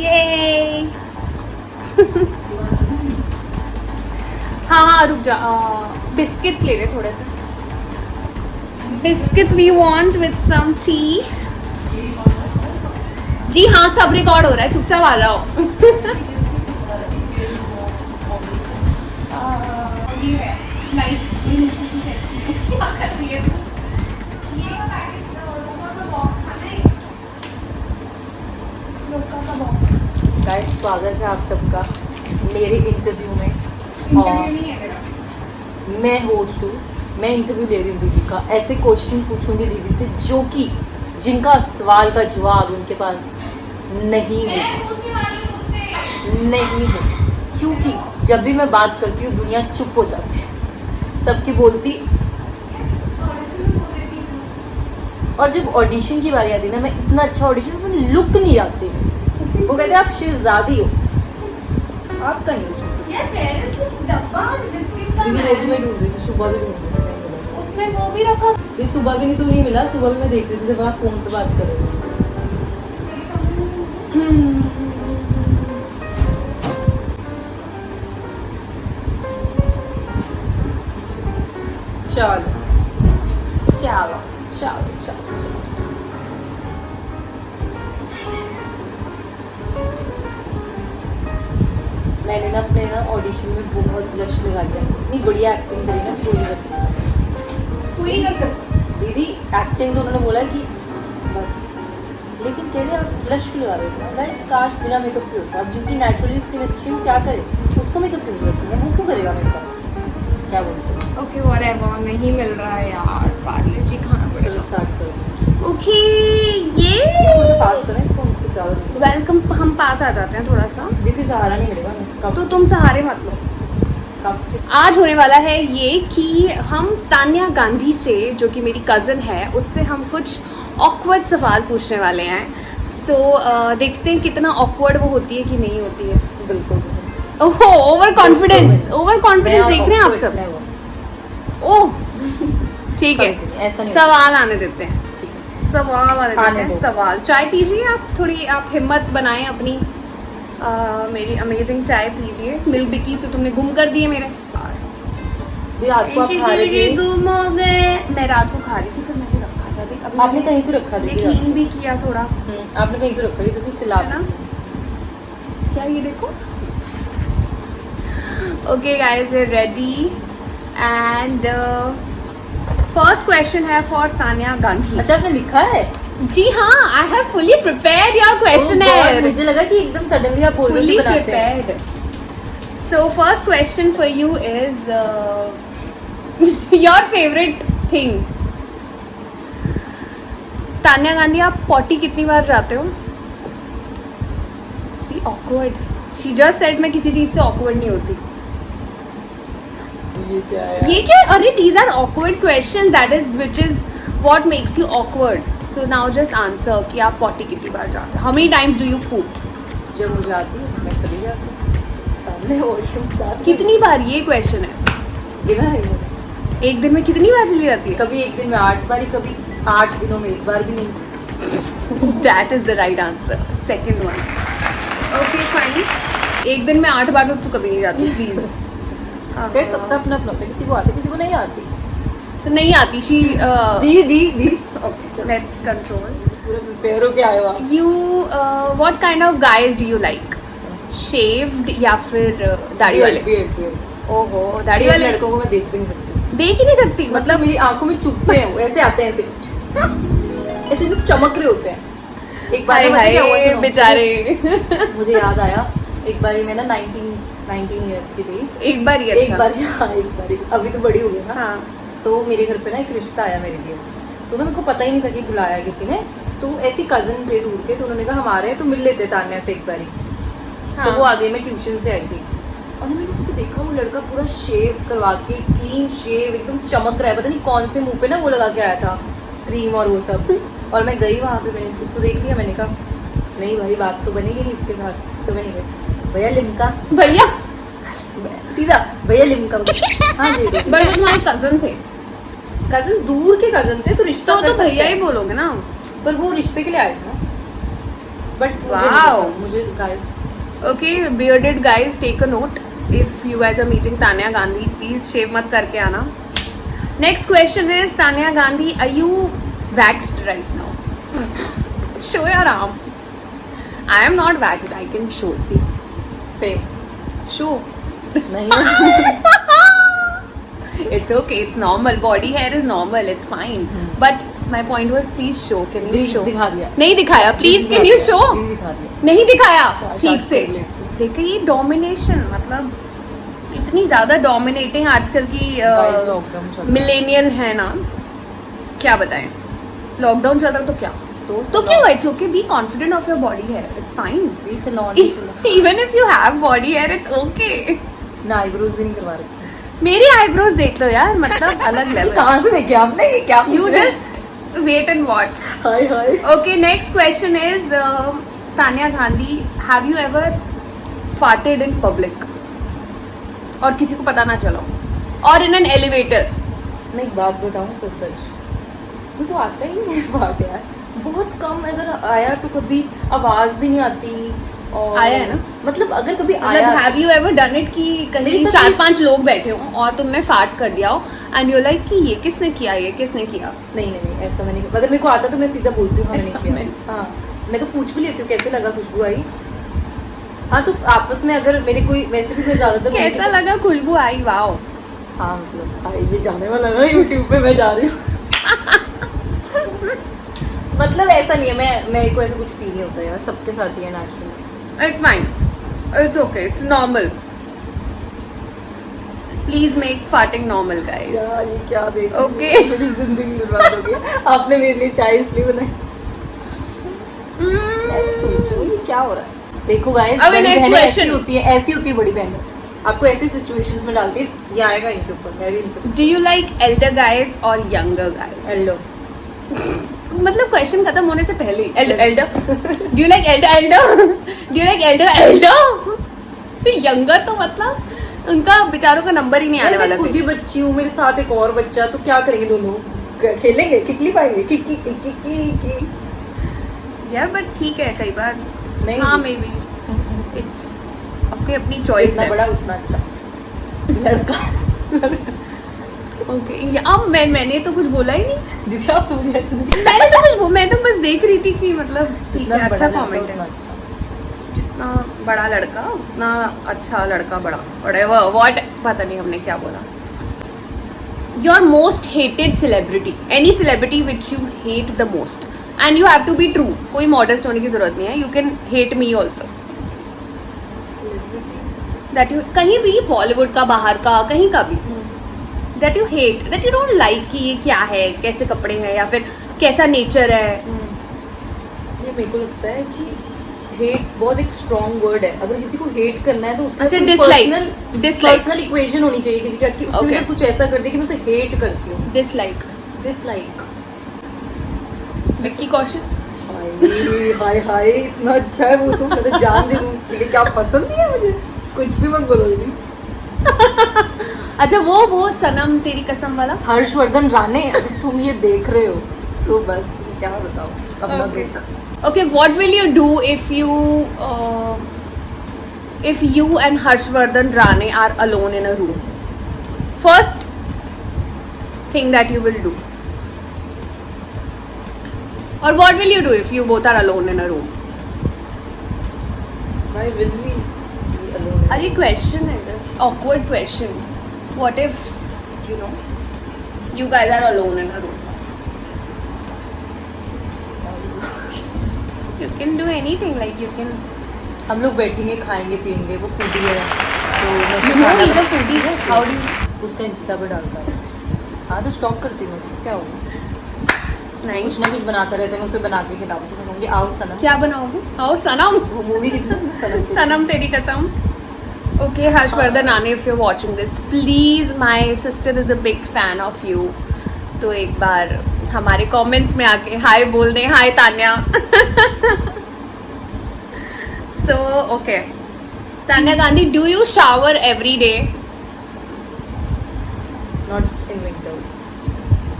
ये हाँ रुक जा, बिस्किट्स ले ले थोड़े से। Biscuits we want with some tea. जी हाँ, सब रिकॉर्ड हो रहा है, चुपचाप आ जाओ। ये है नाइस। क्या कर रही है तू? ये बॉक्स था ना, लोका का बॉक्स। गाइस, स्वागत है आप सबका मेरे इंटरव्यू में। इंटरव्यू नहीं है मेरा, मैं होस्ट हूँ, मैं इंटरव्यू ले रही हूँ दीदी का। ऐसे क्वेश्चन पूछूंगी दीदी से जो कि जिनका सवाल का जवाब उनके पास नहीं हो, नहीं हो, क्योंकि जब भी मैं बात करती हूँ दुनिया चुप हो जाती है, सबकी बोलती। और जब ऑडिशन की बारी आती है ना, मैं इतना अच्छा ऑडिशन, में लुक नहीं आती। वो कहते हैं आप शहजादी हो, आपका नहीं कुछ हो सकता। दीदी वो भी मैं ढूंढ रही थी, सुबह भी ढूंढ रही थी, नहीं मिला। उसमें वो भी रखा। ये सुबह भी नहीं, तो नहीं मिला। सुबह भी मैं देख रही थी जब आप फोन पे बात कर रहे थे। चलो चलो चलो चलो चलो। मैंने ना अपने ना ऑडिशन में बहुत ब्लश लगा लिया। इतनी बढ़िया एक्टिंग करी ना, कोई नहीं कर सकता। कोई नहीं कर सकता। दीदी एक्टिंग तो उन्होंने बोला कि बस, लेकिन कह रहे आप ब्लश क्यों लगा रहे हो? गाइस, काश बिना मेकअप के होता। अब जिनकी नेचुरली स्किन अच्छी हो, क्या करे, उसको मेकअप की जरूरत नहीं है, वो क्यों करेगा मेकअप? क्या बोलते हो? ओके व्हाटएवर, नहीं मिल रहा है यार, पार्ले जी खाना चलो पड़ेगा। स्टार्ट करो। ओके ये थोड़ा सा पास करें इसको, कुछ ज़्यादा नहीं। वेलकम, हम पास आ जाते हैं थोड़ा सा, दीदी सहारा नहीं मिलेगा कब? तो तुम सहारे मत लो। कब? आज होने वाला है ये कि हम तान्या गांधी से, जो कि मेरी कज़न है, उससे हम कुछ ऑकवर्ड सवाल पूछने वाले हैं। सो देखते हैं कितना ऑकवर्ड वो होती है कि नहीं होती है। बिल्कुल। ओहो, ओवर कॉन्फिडेंस, ओवर कॉन्फिडेंस देख रहे हैं आप सब। ओह ठीक है, ऐसा नहीं सवाल आने देते हैं, ठीक है। सवाल आने देते हैं। दो। सवाल, चाय पीजिए आप, थोड़ी आप हिम्मत बनाएं अपनी। मेरी अमेजिंग चाय पीजिए। मिल बिकी तो तुमने गुम कर दिए मेरे। दीदी रात को आप खा रहे थे। गुम हो गए। मैं रात को खा रही थी, फिर मैंने रखा था। देख अभी आपने कहीं तो रखा दीदी, क्लीन भी किया थोड़ा, आपने कहीं तो रखा। ये तो सिला है ना? क्या ये देखो। Okay guys, we are ready and first question है फॉर तान्या गांधी। अच्छा, आपने लिखा है? जी हाँ, I have fully prepared your Oh questionnaire. God, मुझे लगा कि एकदम सडनली आप बोल रहे फुली थे बनाते हैं। Prepared. So first question for you is your favourite thing. Tanya Gandhi, आप पॉटी कितनी बार जाते हो? सी ऑकवर्ड, शी जस्ट सेड मैं किसी चीज से ऑकवर्ड नहीं होती। ये क्या है? ये क्या? अरे these are awkward questions, that is which is what makes you awkward. So now just answer कि आप पॉटी कितनी बार जाते हो? How many times do you poop? जब मुझे आती है मैं चली जाती हूँ, सामने वॉशरूम साथ में। कितनी बार, ये क्वेश्चन है। गिना है ये? एक दिन में कितनी बार चली जाती है? कभी एक दिन में 8 बार, कभी 8 दिनों में एक बार भी नहीं। That is the right answer. Second one. Okay fine. एक दिन में 8 बार तो तू कभी नहीं जाती, प्लीज। कहीं सबका अपना अपना होता है, किसी को आती किसी को नहीं आती। तो नहीं आती she. The the the. Okay, let's control. पूरे प्रिपेयर हो के आए हो आप। You what kind of guys do you like? Shaved या फिर दाढ़ी वाले? बियर्ड। ओहो, दाढ़ी वाले लड़कों को मैं देख भी नहीं सकती। देख ही नहीं सकती। मतलब मेरी आंखों में चुभते हैं वो, ऐसे आते हैं, ऐसे ऐसे तो चमक रहे होते हैं। एक बार हाय हाय बेचारे। मुझे याद आया, एक बार मैं ना 19 ईयर्स की थी। एक बार ही? एक अच्छा। बार, हाँ एक बार, अभी तो बड़ी हो गई ना। हाँ। तो मेरे घर पे ना एक रिश्ता आया मेरे लिए, तो ना मेरे को पता ही नहीं था कि बुलाया किसी ने। तो ऐसी कजन थे दूर के, तो उन्होंने कहा हम आ रहे हैं तो मिल लेते तान्या से एक बारी। हाँ। तो वो आ गई, मैं ट्यूशन से आई थी और मैंने उसको देखा, वो लड़का पूरा शेव करवा के, क्लीन शेव, एकदम चमक रहा है, पता नहीं कौन से मुंह पे ना वो लगा के आया था क्रीम और वो सब। और मैं गई वहाँ पे, मैंने उसको देख लिया, मैंने कहा नहीं भाई बात तो बनेगी नहीं इसके साथ। तो मैंने कहा भैया लिम्का, भैया सीधा भैया लिम्का। हाँ दे दो। बट वो तुम्हारे कजन थे। कजन दूर के कजन थे, तो रिश्ता तो कर सकते भैया ही हैं। बोलोगे ना। पर वो रिश्ते के लिए आए थे ना। बट मुझे नहीं Wow. पसंद, मुझे guys Okay, bearded guys, take a note. If you guys are meeting Tanya Gandhi, please shave मत करके आना. Next question is, Tanya Gandhi, are you waxed right now? Show your arm. I am not waxed. I can show. See, same show. नहीं It's okay. It's normal. Body hair is normal. It's fine. But my point was, please show. Can you show? दिखा दिया नहीं दिखाया. Please, can you show? दिखा दिया नहीं दिखाया काश ठीक आज से. कर लेती. देखो ये डोमिनेशन, मतलब इतनी ज्यादा डोमिनेटिंग आजकल की Guys, lockdown चल रहा है. मिलेनियल है ना. क्या बताएं, लॉकडाउन चल रहा है तो क्या, तो तो क्या हुआ? It's okay, be confident of your body है, it's fine. Salon even if you have body hair, it's okay. ना आईब्रोज भी नहीं करवा रखी. मेरी आईब्रोज देख लो यार, मतलब अलग लेवल. कहाँ से देखे आपने, ये क्या यू पूछ रहे हैं? Just wait and watch. Hi hi. Okay, next question is, Tanya Gandhi, have you ever farted in public? और किसी को पता ना चलो, और in an elevator? मैं एक बात बताऊँ सच सच, मेरे को आता ही नहीं है फाट यार, बहुत कम. अगर आया तो कभी आवाज भी नहीं आती. और आया है ना? मतलब अगर कभी आया, मतलब have you ever done it कि मेरे कहीं साथ 4-5 लोग बैठे हो और तुमने फाट कर दिया हो and you're like कि ये किसने किया, ये किसने किया? नहीं नहीं नहीं ऐसा मैंने, अगर मेरे को आता तो मैं सीधा बोलती हूँ हाँ मैंने किया. मैं- हाँ मैं तो पूछ भी लेती हूँ कैसे लगा, खुशबू आई. हाँ तो आपस में अगर मेरे कोई, वैसे भी मैं ज्यादातर मम्मी के कैसा साथ- लगा, खुशबू आई? वाओ. हाँ मतलब आई, ये जाने वाला ना यूट्यूब पे, मैं जा रही हूँ. मतलब ऐसा नहीं है, मैं मेरे को ऐसा कुछ फील नहीं होता यार, सबके साथ ही है naturally. It's fine. It's okay. It's normal. Please make farting normal, guys. यार ये क्या देख रही Okay. हो? मेरी जिंदगी बर्बाद हो गई. आपने मेरे लिए चाय इसलिए बनाई. मैं भी सोच रही हूँ ये क्या हो रहा है. देखो गाइस, Okay, बड़ी next बहनें ऐसी question. होती है, ऐसी होती है बड़ी बहनें, आपको ऐसी सिचुएशंस में डालती है. ये आएगा इनके ऊपर, मैं भी इनसे. Do you like elder guys or younger guys? Hello. मतलब क्वेश्चन खत्म होने से पहले ही elder. Do you like elder? Do you like elder? Younger तो मतलब उनका बेचारों का नंबर ही नहीं आने मैं वाला. खुद ही बच्ची हूँ, मेरे साथ एक और बच्चा, तो क्या करेंगे दोनों? खेलेंगे, किकली पाएंगे, की की की की की की. यार बट ठीक है कई बार. नहीं हाँ मे बी इट्स आपकी अपनी चॉइस जितना है. बड़ा उतना अच्छा. लड़का. ओके, अब मैंने तो कुछ बोला ही नहीं. दीदी आप तो मुझे ऐसे नहीं. मैंने तो कुछ मैं तो बस देख रही थी कि मतलब ठीक जितना है, बड़ा अच्छा लड़का कमेंट उतना है. अच्छा. जितना बड़ा लड़का उतना अच्छा लड़का. बड़ा व्हाटएवर, व्हाट पता नहीं हमने क्या बोला. Your most hated celebrity, any celebrity which you hate the most, and you have to be true. कोई मॉडेस्ट होने की जरूरत नहीं है. You can hate me also. That you, कहीं भी, बॉलीवुड का, बाहर का, कहीं का भी, that you hate, that you don't like कि ये क्या है, कैसे कपड़े हैं, या फिर कैसा नेचर है. ये मेरे को लगता है कि हेट बहुत एक स्ट्रॉन्ग वर्ड है. अगर किसी को हेट करना है तो उसका अच्छा, कोई dislike. पर्सनल इक्वेशन होनी चाहिए किसी की, कि उसने Okay. मुझे कुछ ऐसा कर दिया कि मैं उसे हेट करती हूँ. डिसलाइक. डिसलाइक. विक्की कौशल. हाय हाय हाय, इतना अच्छा है वो तो, मैं तो जान दे दूँ उसके लिए. क्या पसंद नहीं है मुझे, कुछ भी मत बोलो दीदी. अच्छा वो सनम तेरी कसम वाला. हर्षवर्धन राणे, अगर तुम ये देख रहे हो तो बस क्या बताओ अपना Okay. दुख. Okay, what will you do if you and Harshvardhan Rane are alone in a room? First thing that you will do. Or what will you do if you both are alone in a room? Why will we be alone? अरे question है, just awkward question. What if you guys are alone in a room? You can do anything, like you can. हम लोग बैठेंगे, खाएंगे, पियेंगे. वो foodie है तो मैं You उसको know खाना he's a foodie. How do you? उसका इंस्टा पे डालता है. हाँ तो स्टॉक करती हूँ मैं उसको, क्या होगा. Nice. कुछ ना कुछ बनाता रहता है, मैं उसे बना के खिलाऊंगी. मैं कहूँगी आओ सनम. क्या बनाओगे? आओ सनम. वो मूवी कितनी सनम को. सनम तेरी कसम. Okay, Harshvardhan Rane, if you're watching this, please, my sister is a big fan of you. तो एक बार हमारे कमेंट्स में आके हाय बोल दें. हाय Tanya. So, okay. Tanya Gandhi, do you shower every day? Not in winters.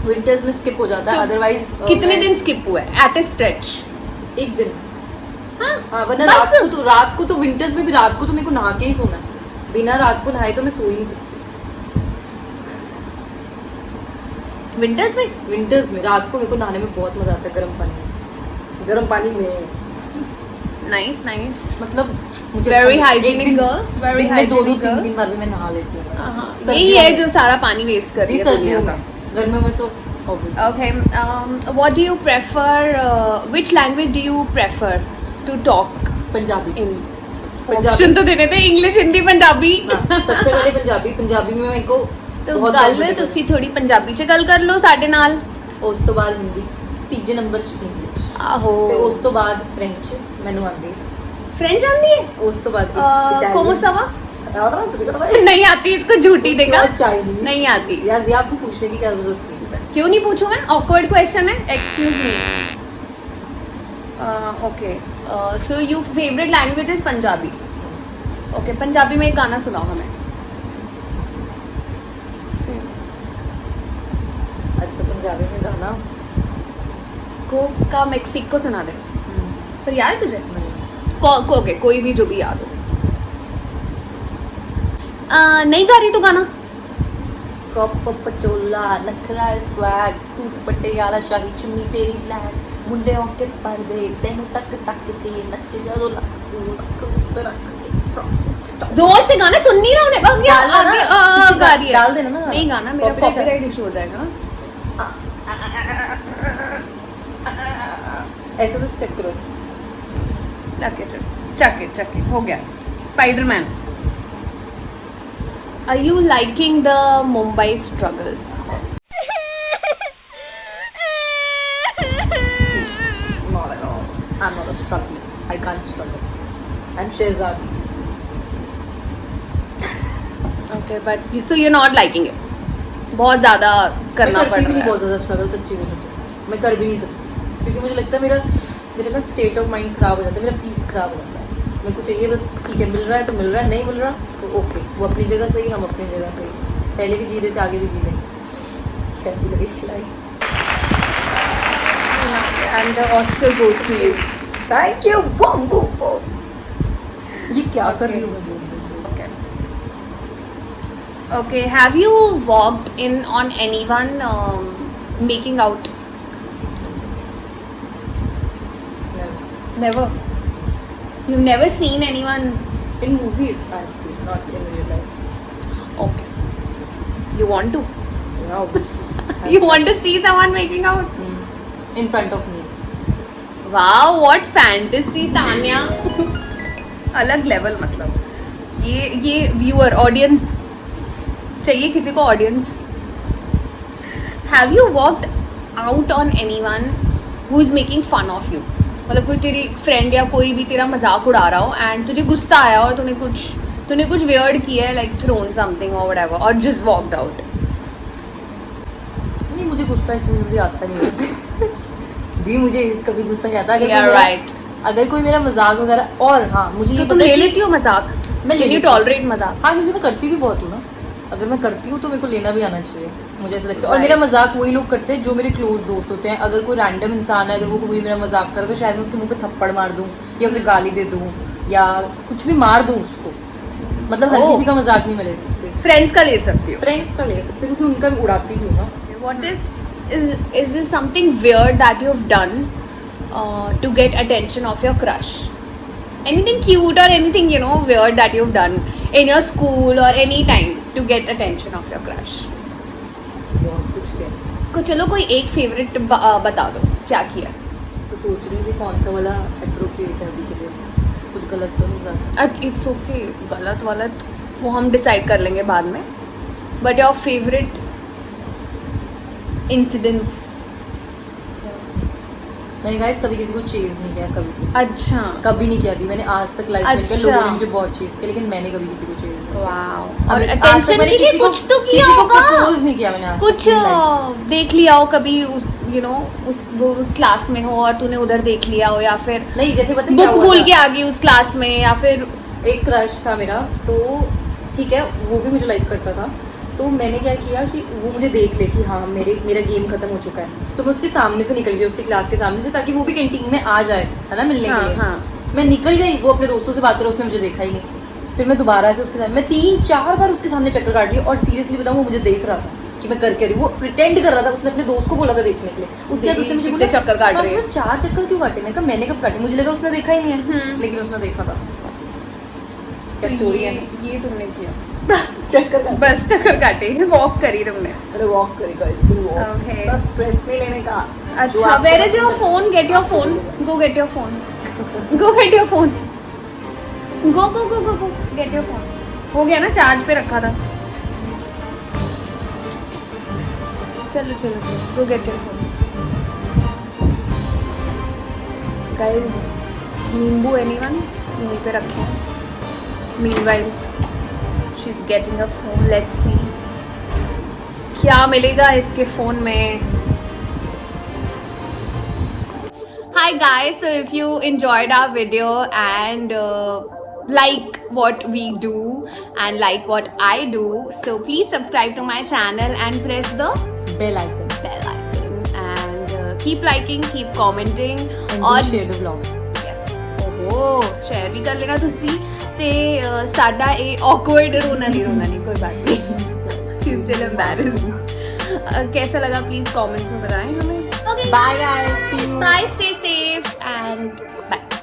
Winters में skip हो जाता है, तो otherwise कितने दिन skip हुआ है? At a stretch. एक दिन. हाँ वरना बस? रात को तो विंटर्स में भी रात को तो मेरे को नहा के ही सोना है। बिना रात को नहाए तो मैं सो ही नहीं सकती। विंटर्स में? विंटर्स में रात को मेरे को नहाने में बहुत मजा आता है, गर्म पानी में। Nice nice. मतलब मुझे Very अच्छा- एक hygienic दिन- girl, very दिन में 2-2 hygienic girl. 3 बार भी मैं नहा लेती हूँ। यही सर्दियों है में- जो सारा पानी वेस्ट कर रही नहीं, है सर्दियों दुनिया में, का। गर्मियों में तो obviously। Okay, what do you prefer? Which language do you prefer to talk Punjabi. in? Punjabi. Option तो देने थे, इंग्लिश, हिंदी, पंजाबी। हाँ, सबसे पहले पंजाबी में मेरे को तो बहुत गल comfortable ਤੁਸੀਂ ਥੋੜੀ ਪੰਜਾਬੀ ਚ ਗੱਲ ਕਰ ਲਓ ਸਾਡੇ ਨਾਲ। ਹੈ। ਉਸ ਤੋਂ ਬਾਅਦ ਹਿੰਦੀ, ਤੀਜੇ ਨੰਬਰ 'ਚ ਇੰਗਲਿਸ਼, ਆਹੋ ਤੇ ਉਸ ਤੋਂ ਬਾਅਦ ਫ੍ਰੈਂਚ ਮੈਨੂੰ ਆਉਂਦੀ ਹੈ। फ्रेंच आती है? ਉਸ ਤੋਂ ਬਾਅਦ como se llama? इटालियन, नहीं आती, इसको झूठी देगा। चाइनीज। नहीं आती। यार ये आपको पूछने की क्या जरूरत थी? क्यों नहीं पूछूं मैं? ऑकवर्ड क्वेश्चन है, excuse me. Okay, so you favourite language is Punjabi. Okay, Punjabi में एक गाना सुनाओ हमें। अच्छा पंजाबी में गाना का मेक्सिको सुना दे। पर याद है तुझे? नहीं। ओके, कोई भी जो भी याद हो। नहीं गा रही तो गाना। प्रॉपर पटोला नखरा स्वैग सूट पटियाला शाही चुन्नी तेरी ब्लैक मुंडे के पर्दे तेनू तक के नच जदो लक तू रख के जोर से गाना सुन नहीं रहा हूँ। बस या डालना ना, आगे पीछे गा रही है। डाल देना ना गाना। नहीं गाना, मेरा Copyright कॉपीराइट इशू हो जाएगा। ऐसे से स्टेप करो। चक हो गया। Spiderman. Are you liking the Mumbai struggle? Not at all. I'm not a struggle. I can't struggle. I'm Shehzadi. Okay, but so you're not liking it. बहुत ज़्यादा मैं करना करती पड़ भी नहीं रहा बहुत है। ज़्यादा स्ट्रगल, सच्ची बोलूँ तो मैं कर भी नहीं सकती क्योंकि मुझे लगता है मेरा ना स्टेट ऑफ माइंड खराब हो जाता है, मेरा पीस खराब हो जाता है। मेरे को चाहिए बस ठीक है, मिल रहा है तो मिल रहा है, नहीं मिल रहा तो ओके, वो अपनी जगह सही, हम अपनी जगह सही। पहले भी जी रहे थे, आगे भी जी लेंगे। कैसी लगी खिलाई? And the Oscar goes to you. Thank you. बम बम बम। ये क्या कर रही हूँ मैं? Okay. Okay, have you walked in on anyone making out? Never. You've never seen anyone. In movies I've seen, not in real life. Okay. You want to? Yeah, obviously. You want to see someone making out? In front of me. Wow, what fantasy, Tanya. अलग level, मतलब ये viewer audience चाहिए किसी को, audience. Have you walked out on anyone who is making fun of you? मतलब कोई तेरी friend या कोई भी तेरा मजाक उड़ा रहा हो एंड तुझे गुस्सा आया और तूने कुछ वियर्ड किया है, लाइक थ्रोन समथिंग और व्हाटएवर, और जस्ट वॉकड आउट। नहीं, मुझे गुस्सा इतनी जल्दी आता नहीं है। दी मुझे कभी गुस्सा नहीं आता। अगर कोई मेरा मजाक वगैरह, और हाँ मुझे ये तो तुम पता ले है कि- लेती हो मजाक? मैं ले कैन यू लेती हूँ। टॉलरेट मजाक? हाँ, क्योंकि मैं करती भी बहुत हूँ ना। अगर मैं करती हूँ तो मेरे को लेना भी आना चाहिए, मुझे ऐसा लगता है। और Right. मेरा मजाक वही लोग करते हैं जो मेरे क्लोज दोस्त होते हैं। अगर कोई रैंडम इंसान है, अगर वो कोई मेरा मजाक करे तो शायद मैं उसके मुंह पे थप्पड़ मार दूँ या उसे गाली दे दूँ या कुछ भी मार दूँ उसको। मतलब हर Oh. किसी का मजाक नहीं मैं ले सकती। फ्रेंड्स का ले सकती हो? फ्रेंड्स का ले सकते हो क्योंकि उनका भी उड़ाती भी हूँ ना। What is this something weird that you have done to get attention of your crush? Anything cute or anything weird that you've done in your school or any time to get attention of your crush? बहुत कुछ किया। चलो कोई एक favourite बता दो, क्या किया? तो सोच रही थी कौन सा वाला अप्रोप्रिएट है अभी के लिए। कुछ गलत तो नहीं बता सकती। इट्स ओके, गलत वो हम डिसाइड कर लेंगे बाद में। But your favourite incidents? मैंने गाइस कभी किसी को चेज नहीं किया, कभी अच्छा, कभी नहीं किया थी मैंने आज तक लाइफ में। लेकिन अच्छा। लोगों ने मुझे बहुत चेज किया, लेकिन मैंने कभी किसी को चेज नहीं किया। वाओ। और आज तक अटेंशन मैंने के लिए किसी को कुछ तो किया किसी को होगा, प्रपोज नहीं किया मैंने आज तक कुछ अपनी life में। देख लिया हो कभी, उस क्लास में हो और तूने उधर देख लिया हो, या फिर नहीं, जैसे पता है क्या बुक हुआ भूल था? के आ गई उस क्लास में, या फिर एक क्रश था मेरा, तो ठीक है वो भी मुझे लाइक करता था। तो मैंने क्या किया कि वो मुझे देख ले कि हाँ मेरा गेम खत्म हो चुका है, तो मैं उसके सामने से निकल गई, उसकी क्लास के सामने से, ताकि वो भी कैंटीन में आ जाए, है ना, मिलने हाँ, के लिए। हाँ। मैं निकल गई, वो अपने दोस्तों से बात कर रहा, उसने मुझे देखा ही नहीं। फिर मैं दोबारा से उसके सामने, मैं 3-4 बार उसके सामने चक्कर काट लिया, और सीरियसली बताऊँ वो मुझे देख रहा था कि मैं कर क्या रही हूँ। वो प्रिटेंड कर रहा था, उसने अपने दोस्त को बोला था देखने के लिए। उसके बाद उसने मुझे बोला चक्कर काट रही है। 4 चक्कर क्यों काटे? मैं कहा मैंने कब काटे, मुझे लगा उसने देखा ही नहीं है, लेकिन उसने देखा था। क्या स्टोरी है? ये तुमने किया चक्कर काटे, बस चक्कर काटे, वॉक करी तुमने। मैंने वॉक करी गाइस, फिर वॉक, Okay. बस स्ट्रेस नहीं लेने का। जो अच्छा, आपको वेयर इज पसंद योर है। Phone? Get your phone, go get your phone, go get your phone, go go go go go get your phone. हो गया ना, चार्ज पे रखा था। चलो चलो चलो, गो गेट योर फोन। गाइस, नींबू एनीवन यहीं पे रखे हैं। Meanwhile she is getting a phone, let's see क्या मिलेगा इसके फोन में। Hi guys, so if you enjoyed our video and like what we do and like what I do, so please subscribe to my channel and press the bell icon bell icon and keep liking, keep commenting और share the blog. yes, oh share भी कर लेना तुसी ते साडा ਇਹ awkward रोना नहीं कोई बात नहीं she's still embarrassed। कैसा लगा प्लीज कमेंट्स में बताएं हमें। Bye guys, see you. Bye, stay safe and bye.